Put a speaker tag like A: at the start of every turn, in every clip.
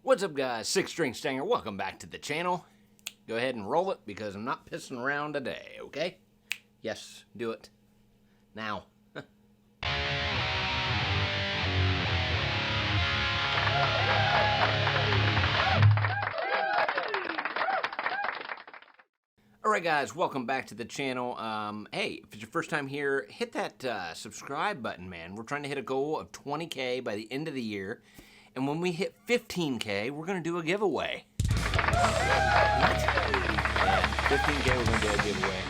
A: What's up, guys? Six String Stanger, welcome back to the channel. Go ahead and roll it because I'm not pissing around today, okay? Yes, do it. Now. Alright guys, welcome back to the channel. Hey, if it's your first time here, hit that subscribe button, man. We're trying to hit a goal of 20K by the end of the year. And when we hit 15K, we're going to do a giveaway. Yeah, 15K, we're going to do a giveaway.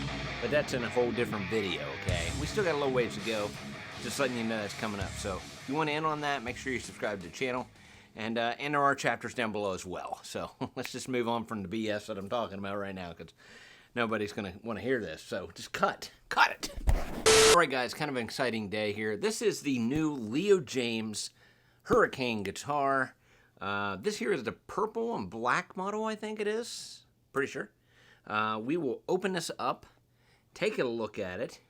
A: But that's in a whole different video, okay? We still got a little ways to go. Just letting you know that's coming up. So if you want to in on that, make sure you subscribe to the channel. And enter our chapters down below as well. So let's just move on from the BS that I'm talking about right now, because nobody's going to want to hear this. So just cut it. All right, guys, kind of an exciting day here. This is the new LEO JAYMZ Hurrican guitar. This here is the purple and black model, I think it is. Pretty sure. We will open this up, take a look at it,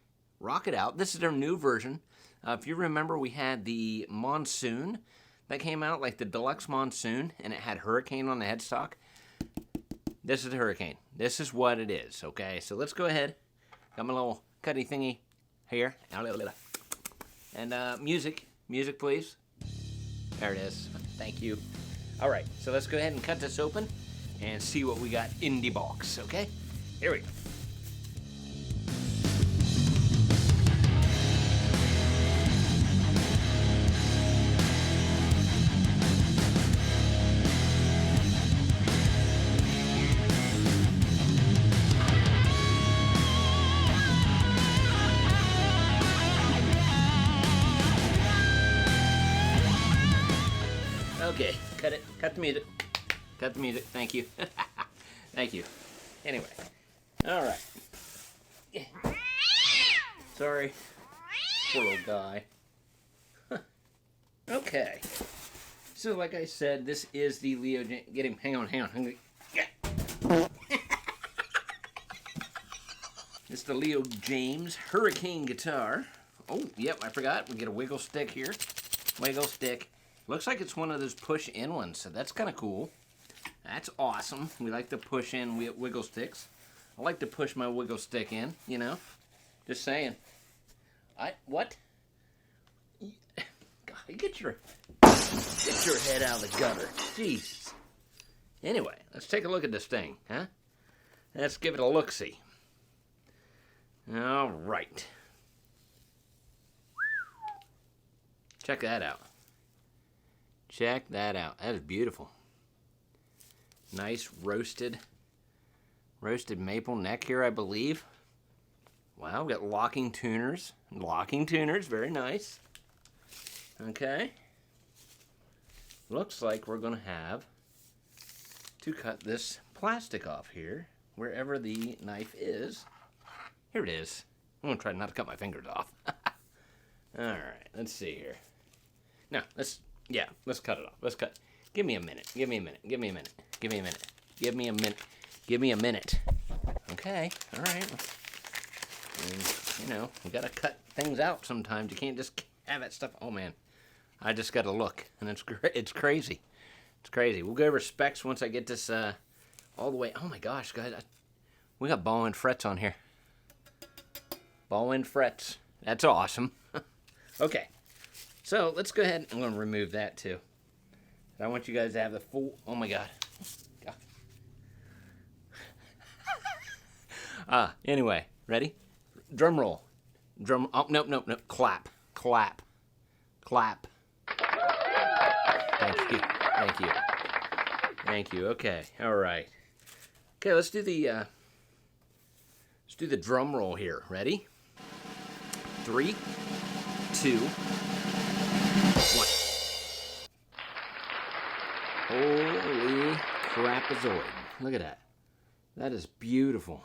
A: rock it out. This is their new version. If you remember, we had the Monsoon that came out, like the deluxe Monsoon, and it had Hurricane on the headstock. This is the Hurricane. This is what it is, okay? So let's go ahead. Got my little cutty thingy here. And music, please. There it is. Thank you. All right, so let's go ahead and cut this open and see what we got in the box, okay? Here we go. Okay, cut it. Cut the music. Cut the music. Thank you. Thank you. Anyway. Alright. Sorry. Poor little guy. Okay. So, like I said, this is the LEO JAYMZ. Get him. Hang on. Yeah. It's the LEO JAYMZ Hurrican guitar. Oh, yep, I forgot. We get a wiggle stick here. Wiggle stick. Looks like it's one of those push-in ones, so that's kind of cool. That's awesome. We like to push in wiggle sticks. I like to push my wiggle stick in, you know. Just saying. What? God, get your head out of the gutter. Jeez. Anyway, let's take a look at this thing, huh? Let's give it a look-see. All right. Check that out. Check that out. That is beautiful. Nice roasted maple neck here, I believe. Wow, we got locking tuners. Very nice. Okay. Looks like we're going to have to cut this plastic off here, wherever the knife is. Here it is. I'm going to try not to cut my fingers off. Alright, let's see here. No, let's cut it off. Let's cut. Give me a minute. Okay, all right. You know, we gotta cut things out sometimes. You can't just have that stuff. Oh man, I just gotta look, and it's crazy. It's crazy. We'll go over specs once I get this all the way. Oh my gosh, guys, we got ball and frets on here. Ball and frets. That's awesome. Okay. So, let's go ahead. I'm going to remove that, too. I want you guys to have the full... Oh, my God. Anyway. Ready? Drum roll. Oh, nope. Clap. Thank you. Okay. All right. Okay, let's do the drum roll here. Ready? 3, 2... One. Holy crapazoid. Look at that. That is beautiful.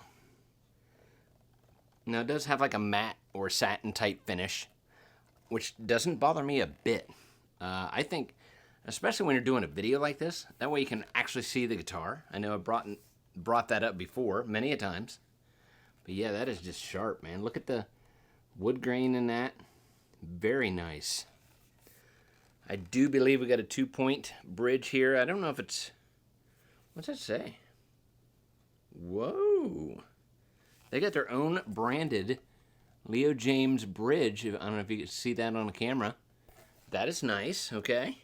A: Now, it does have like a matte or satin type finish, which doesn't bother me a bit. I think, especially when you're doing a video like this, that way you can actually see the guitar. I know I brought that up before, many a times. But yeah, that is just sharp, man. Look at the wood grain in that. Very nice. I do believe we got a 2-point bridge here. I don't know if it's... What's that say? Whoa. They got their own branded LEO JAYMZ bridge. I don't know if you can see that on the camera. That is nice, okay.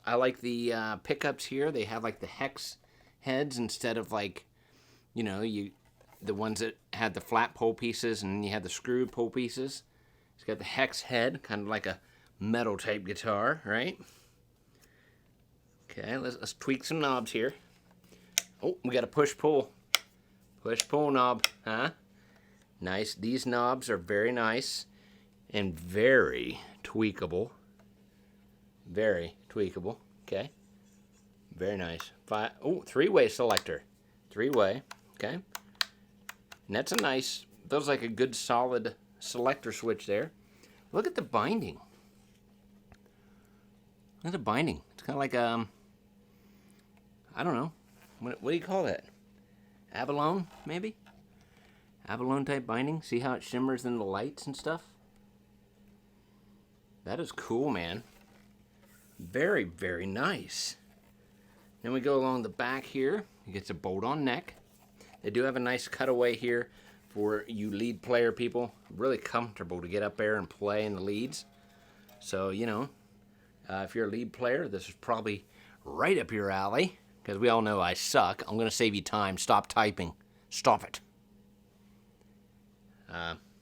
A: I like the pickups here. They have like the hex heads instead of like, you know, the ones that had the flat pole pieces and you had the screw pole pieces. It's got the hex head, kind of like a metal type guitar, right? Okay, let's tweak some knobs here. Oh, we got a push-pull. Push-pull knob, huh? Nice. These knobs are very nice and very tweakable. Very tweakable, okay? Very nice. Three-way selector. Three-way, okay? And that's a nice, feels like a good solid selector switch there. Look at the binding. Look at the binding. It's kind of like, I don't know. What do you call that? Abalone, maybe? Abalone type binding. See how it shimmers in the lights and stuff? That is cool, man. Very, very nice. Then we go along the back here. It gets a bolt-on neck. They do have a nice cutaway here for you lead player people. Really comfortable to get up there and play in the leads. So, you know, if you're a lead player, this is probably right up your alley. Because we all know I suck. I'm going to save you time. Stop typing. Stop it.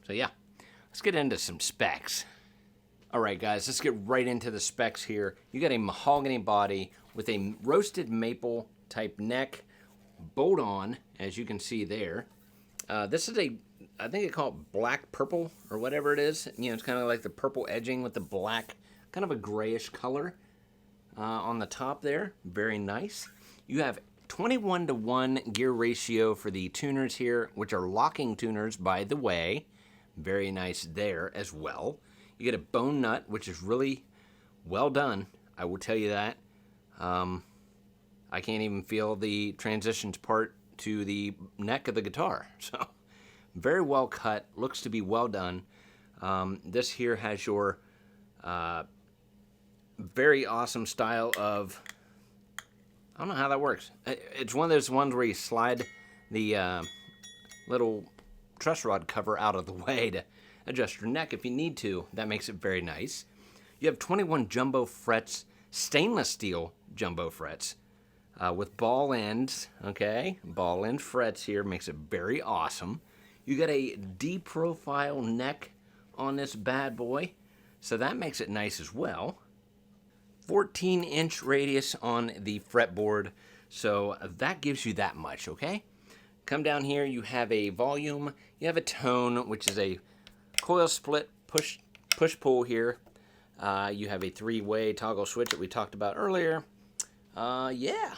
A: So yeah, let's get into some specs. Alright guys, let's get right into the specs here. You got a mahogany body with a roasted maple type neck, bolt on, as you can see there. This is I think they call it black purple or whatever it is. You know, it's kind of like the purple edging with the black, kind of a grayish color on the top there. Very nice. You have 21-to-1 gear ratio for the tuners here, which are locking tuners, by the way. Very nice there as well. You get a bone nut, which is really well done. I will tell you that. I can't even feel the transitions part to the neck of the guitar. So, very well cut. Looks to be well done. This here has your very awesome style of... I don't know how that works. It's one of those ones where you slide the little truss rod cover out of the way to adjust your neck if you need to. That makes it very nice. You have 21 jumbo frets, stainless steel jumbo frets with ball ends, okay? Ball end frets here makes it very awesome. You got a D-profile neck on this bad boy, so that makes it nice as well. 14-inch radius on the fretboard, so that gives you that much, okay? Come down here, you have a volume, you have a tone, which is a coil split push-pull here. You have a 3-way toggle switch that we talked about earlier. Yeah.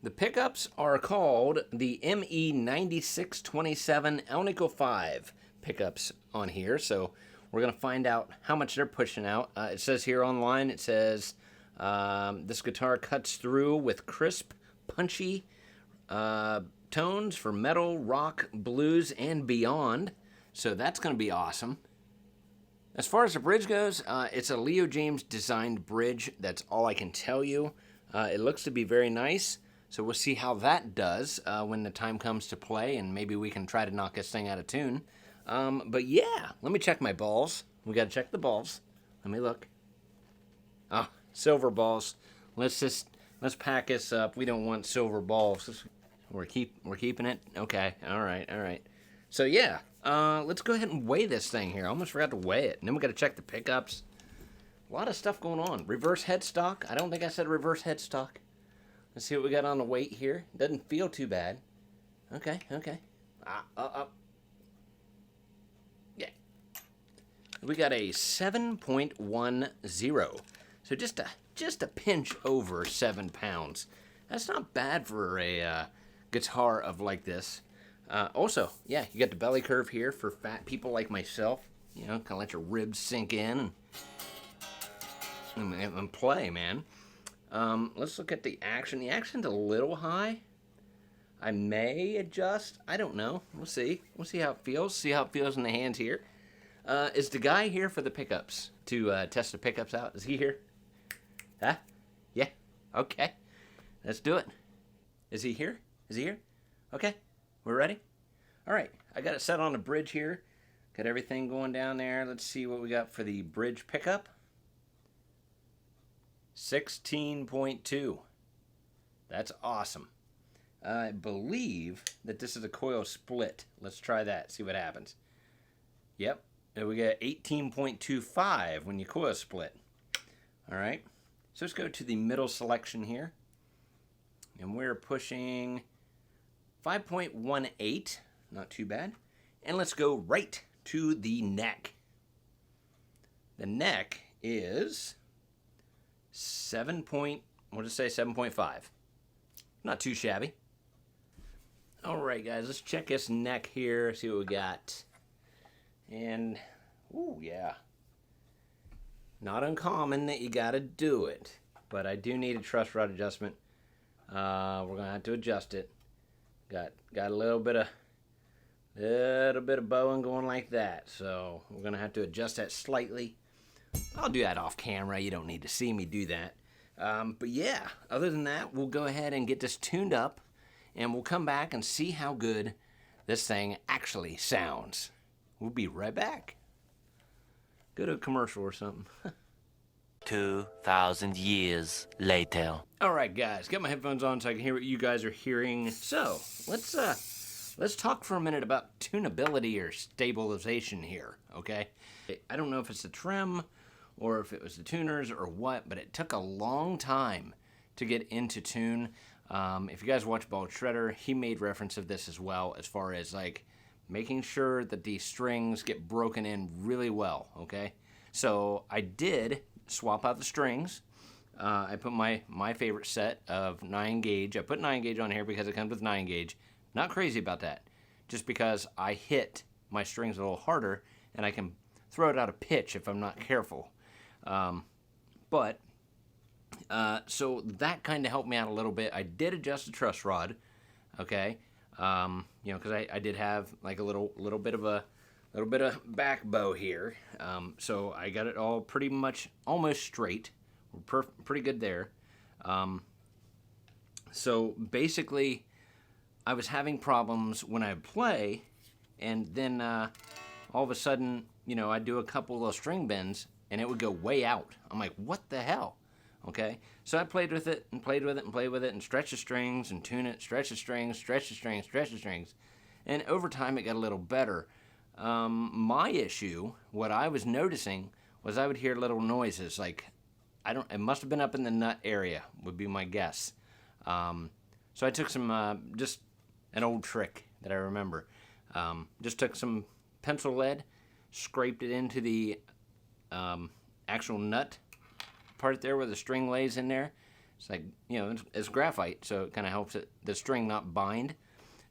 A: The pickups are called the ME9627 Elnico 5 pickups on here, so we're going to find out how much they're pushing out. It says here online, it says... this guitar cuts through with crisp, punchy tones for metal, rock, blues, and beyond. So that's going to be awesome. As far as the bridge goes, it's a LEO JAYMZ designed bridge. That's all I can tell you. It looks to be very nice. So we'll see how that does when the time comes to play, and maybe we can try to knock this thing out of tune. But yeah, let me check my balls. We got to check the balls. Let me look. Oh. Silver balls. Let's pack this up. We don't want silver balls. We're keeping it. Okay. All right. So yeah, let's go ahead and weigh this thing here. I almost forgot to weigh it. And then we got to check the pickups. A lot of stuff going on. Reverse headstock. I don't think I said reverse headstock. Let's see what we got on the weight here. Doesn't feel too bad. Okay. Yeah. We got a 7.10. So just a pinch over 7 pounds. That's not bad for a guitar of like this. Also, yeah, you got the belly curve here for fat people like myself. You know, kind of let your ribs sink in and play, man. Let's look at the action. The action's a little high. I may adjust. I don't know. We'll see. We'll see how it feels. See how it feels in the hands here. Is the guy here for the pickups to test the pickups out? Is he here? Huh? Yeah. Okay. Let's do it. Is he here? Is he here? Okay. We're ready? All right. I got it set on the bridge here. Got everything going down there. Let's see what we got for the bridge pickup. 16.2. That's awesome. I believe that this is a coil split. Let's try that. See what happens. Yep. And we got 18.25 when you coil split. All right. So let's go to the middle selection here. And we're pushing 5.18. Not too bad. And let's go right to the neck. The neck is 7.5. Not too shabby. All right, guys, let's check this neck here, see what we got. And, ooh, yeah. Not uncommon that you got to do it, but I do need a truss rod adjustment. We're going to have to adjust it. Got a little bit of bowing going like that, so we're going to have to adjust that slightly. I'll do that off camera. You don't need to see me do that. But yeah, other than that, we'll go ahead and get this tuned up, and we'll come back and see how good this thing actually sounds. We'll be right back. Go to a commercial or something.
B: 2,000 years later.
A: All right, guys, got my headphones on so I can hear what you guys are hearing. So let's talk for a minute about tunability or stabilization here, okay? I don't know if it's the trim or if it was the tuners or what, but it took a long time to get into tune. If you guys watch Bald Shredder, he made reference of this as well, as far as like making sure that the strings get broken in really well, okay? So I did swap out the strings. I put my favorite set of 9 gauge. I put 9 gauge on here because it comes with 9 gauge. Not crazy about that, just because I hit my strings a little harder and I can throw it out of pitch if I'm not careful. So that kind of helped me out a little bit. I did adjust the truss rod, okay? Because I did have like a little bit of back bow here. So I got it all pretty much almost straight. We're pretty good there. So basically, I was having problems when I play, and then all of a sudden, I'd do a couple of string bends, and it would go way out. I'm like, what the hell? Okay, so I played with it, and played with it, and played with it, and stretched the strings, and tune it, stretch the strings, stretch the strings, stretch the strings. And over time, it got a little better. My issue, what I was noticing, was I would hear little noises, like, it must have been up in the nut area, would be my guess. So I took some, just an old trick that I remember. Just took some pencil lead, scraped it into the actual nut part there where the string lays in there. It's like, it's graphite, so it kind of helps the string not bind.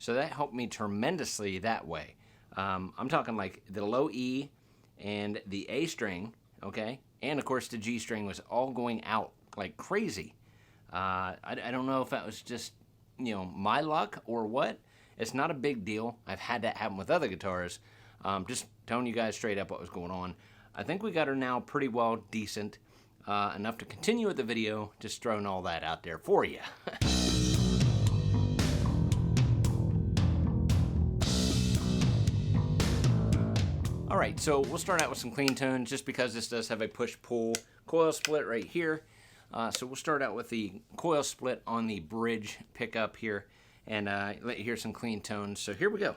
A: So that helped me tremendously that way. I'm talking like the low E and the A string, okay? And of course the G string was all going out like crazy. I don't know if that was just, my luck or what. It's not a big deal. I've had that happen with other guitars. Just telling you guys straight up what was going on. I think we got her now pretty well decent. Enough to continue with the video, just throwing all that out there for you. Alright, so we'll start out with some clean tones just because this does have a push-pull coil split right here. So we'll start out with the coil split on the bridge pickup here and let you hear some clean tones. So here we go.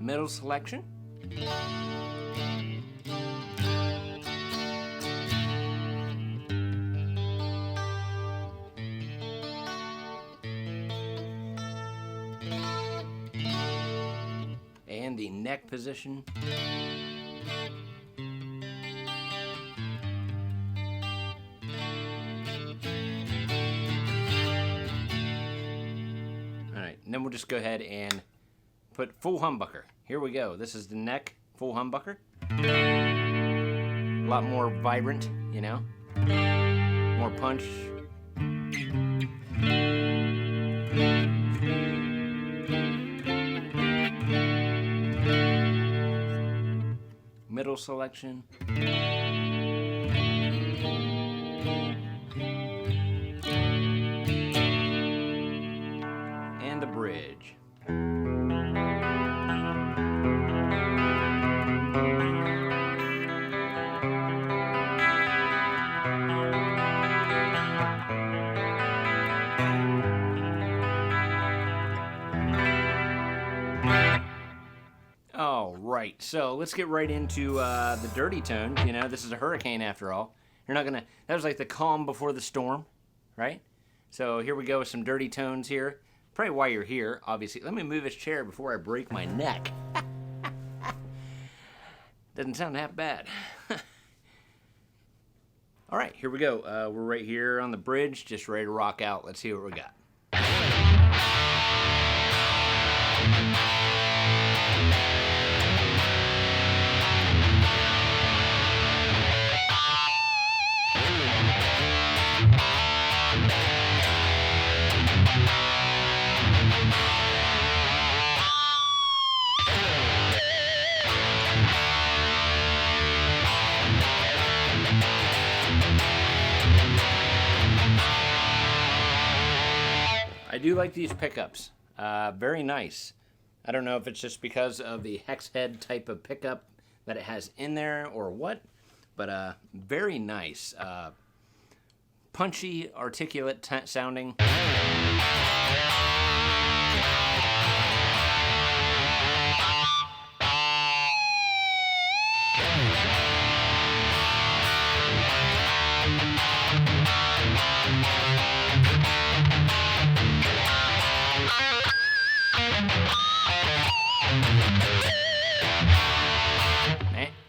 A: Middle selection. And the neck position. Alright, and then we'll just go ahead and put full humbucker. Here we go. This is the neck full humbucker. lot more vibrant, you know, more punch. Middle selection. And a bridge. All right, so let's get right into the dirty tones. You know, this is a hurricane after all. You're not gonna, that was like the calm before the storm, right? So here we go with some dirty tones here. Probably why you're here, obviously. Let me move this chair before I break my neck. Doesn't sound that bad. All right, here we go. We're right here on the bridge, just ready to rock out. Let's see what we got. I do like these pickups. Very nice. I don't know if it's just because of the hex head type of pickup that it has in there or what, but very nice. Punchy, articulate sounding.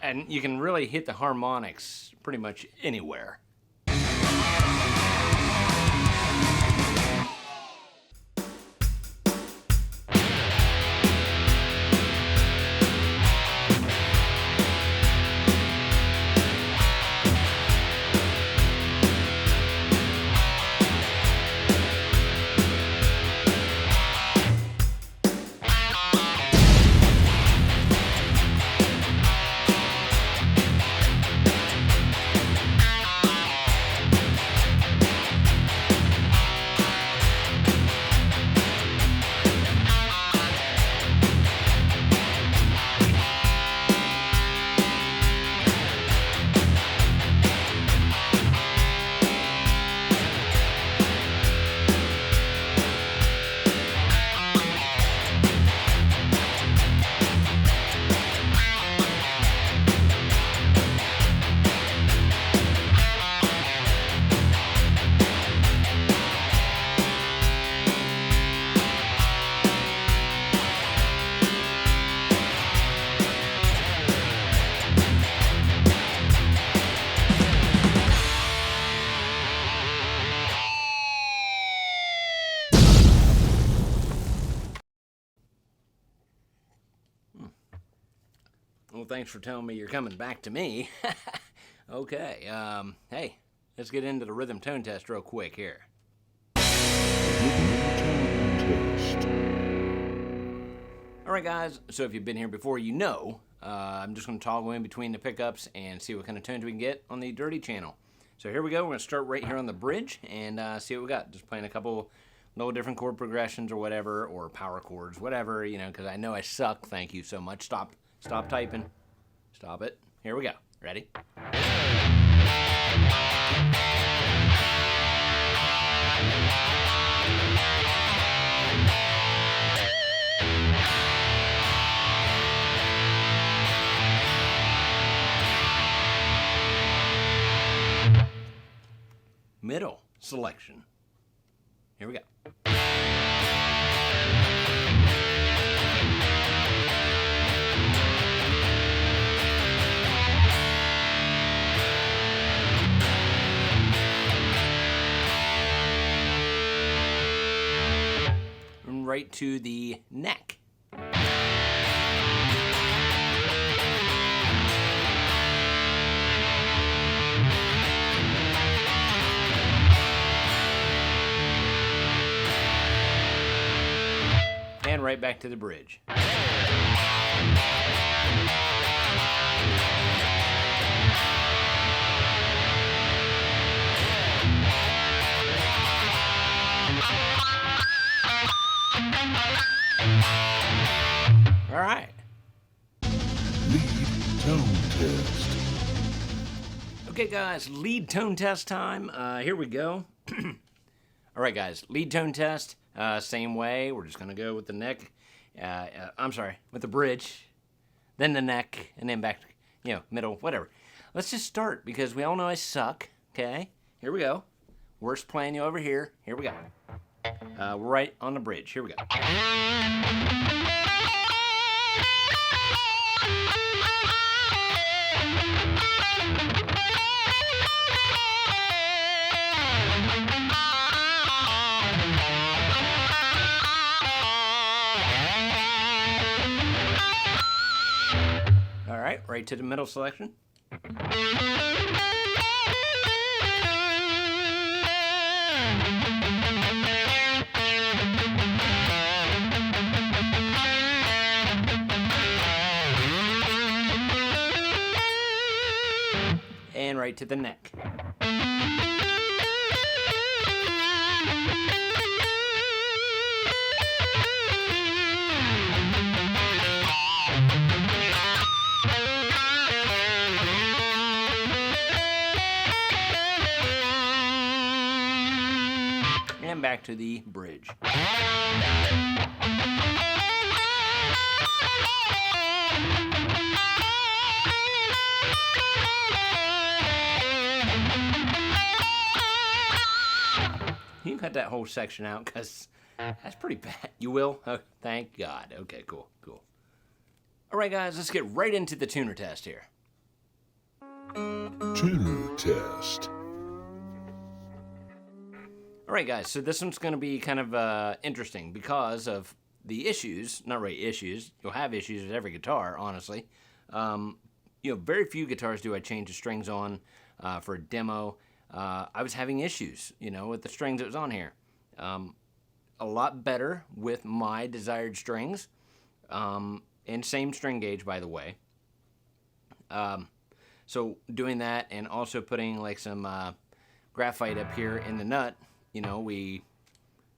A: And you can really hit the harmonics pretty much anywhere. Well, thanks for telling me you're coming back to me. Okay, hey, let's get into the rhythm tone test real quick here. Alright guys, so if you've been here before, you know, I'm just going to toggle in between the pickups and see what kind of tones we can get on the dirty channel. So here we go, we're going to start right here on the bridge and see what we got. Just playing a couple little different chord progressions or whatever, or power chords, whatever, you know, because I know I suck. Thank you so much. Stop typing. Stop it. Here we go. Ready? Middle selection. Here we go. And right to the neck. And right back to the bridge. All right.
C: Lead tone test.
A: Okay, guys, lead tone test time. Here we go. All right, guys, lead tone test. Same way. We're just going to go with the neck. With the bridge, then the neck, and then back, middle, whatever. Let's just start because we all know I suck, okay? Here we go. Worst playing you over here. Here we go. We're right on the bridge. Here we go. All right, right to the middle selection. And right to the neck. And back to the bridge. You can cut that whole section out because that's pretty bad. You will? Oh, thank God. Okay, cool. All right, guys, let's get right into the tuner test here.
C: Tuner test.
A: All right, guys, so this one's going to be kind of interesting because of the issues. Not really issues. You'll have issues with every guitar, honestly. Very few guitars do I change the strings on for a demo. I was having issues, with the strings that was on here. A lot better with my desired strings, and same string gauge, by the way. So doing that and also putting like some graphite up here in the nut, we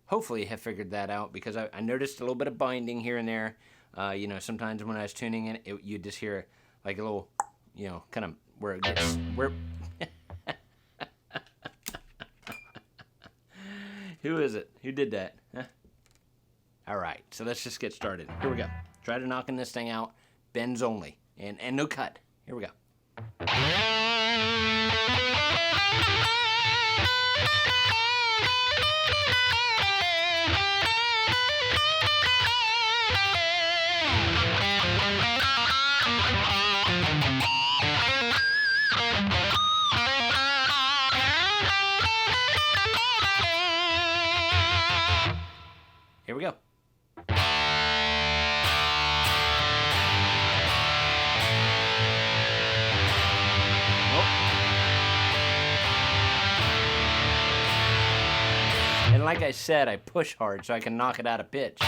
A: hopefully have figured that out because I noticed a little bit of binding here and there. Sometimes when I was tuning it, you just hear like a little, kind of where it gets, where... Who is it? Who did that? Huh? All right, so let's just get started. Here we go. Try to knocking this thing out. Bends only. And no cut. Here we go. Here we go. And like I said, I push hard so I can knock it out of pitch.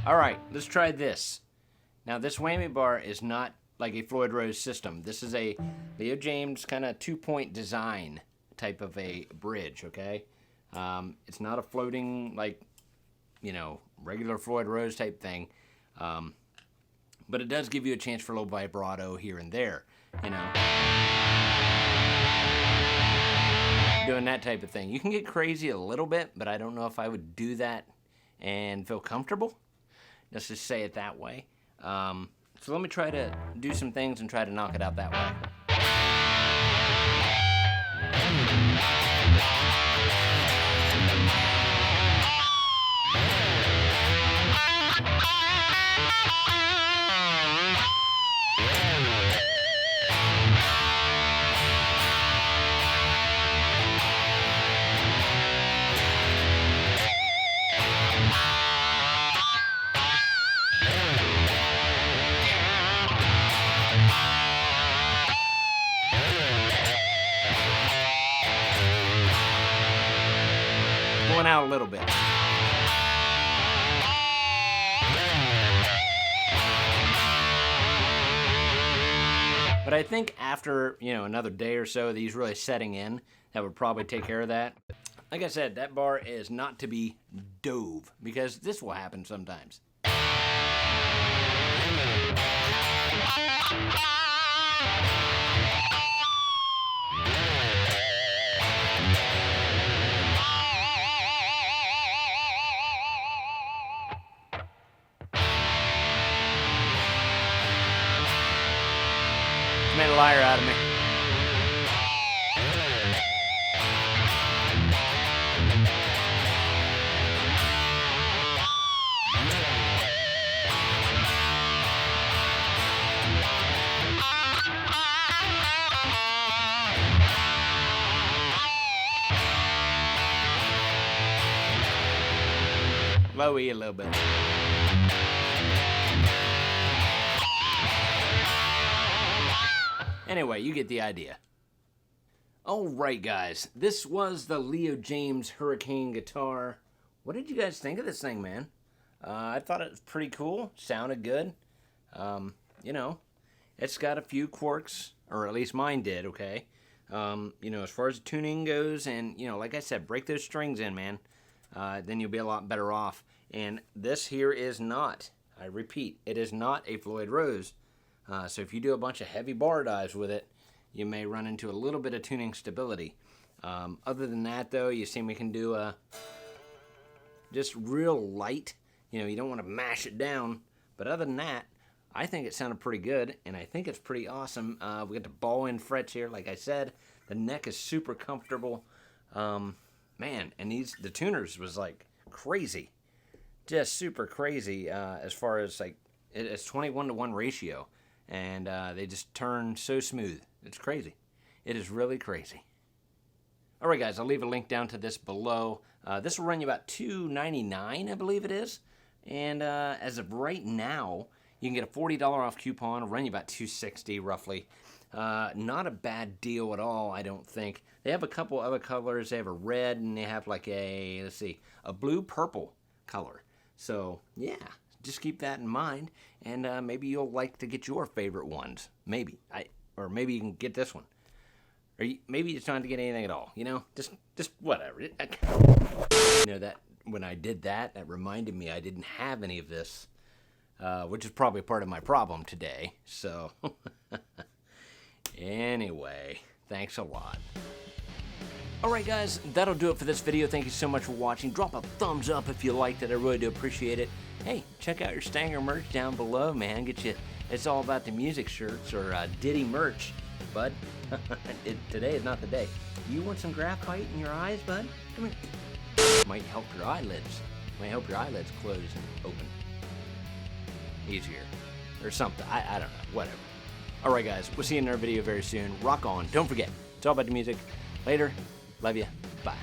A: All right, let's try this. Now, this whammy bar is not like a Floyd Rose system. This is a LEO JAYMZ kind of two-point design type of a bridge, okay? It's not a floating, like, regular Floyd Rose type thing. But it does give you a chance for a little vibrato here and there, Doing that type of thing. You can get crazy a little bit, but I don't know if I would do that and feel comfortable. Let's just say it that way. So let me try to do some things and try to knock it out that way. went out a little bit. But I think after, another day or so of these really setting in, that would probably take care of that. Like I said, that bar is not to be dove, because this will happen sometimes. Made a liar out of me. Low E a little bit. Anyway, you get the idea. Alright guys, this was the LEO JAYMZ Hurrican guitar. What did you guys think of this thing, man? I thought it was pretty cool. Sounded good. It's got a few quirks, or at least mine did, okay? As far as tuning goes, and, like I said, break those strings in, man. Then you'll be a lot better off. And this here is not, I repeat, it is not a Floyd Rose. So if you do a bunch of heavy bar dives with it, you may run into a little bit of tuning stability. Other than that, though, you see we can do just real light. You don't want to mash it down. But other than that, I think it sounded pretty good, and I think it's pretty awesome. We got the ball-in frets here, like I said. The neck is super comfortable. Man, and the tuners was like crazy. Just super crazy as far as like, it's 21-to-1 ratio. And they just turn so smooth. It's crazy. It is really crazy. All right, guys, I'll leave a link down to this below. This will run you about $2.99, I believe it is. And as of right now, you can get a $40 off coupon. It'll run you about $2.60 roughly. Not a bad deal at all, I don't think. They have a couple other colors. They have a red, and they have like a, a blue-purple color. So, yeah. Just keep that in mind, and maybe you'll like to get your favorite ones. Maybe. Or maybe you can get this one. Or maybe you're trying to get anything at all. Just whatever. That when I did that reminded me I didn't have any of this, which is probably part of my problem today. So, anyway, thanks a lot. Alright guys, that'll do it for this video. Thank you so much for watching. Drop a thumbs up if you liked it. I really do appreciate it. Hey, check out your Stanger merch down below, man. It's all about the music shirts or Ditty merch, bud. Today is not the day. You want some graphite in your eyes, bud? Come here. Might help your eyelids. Might help your eyelids close and open easier. Or something. I don't know. Whatever. Alright guys, we'll see you in another video very soon. Rock on. Don't forget, it's all about the music. Later. Love you. Bye.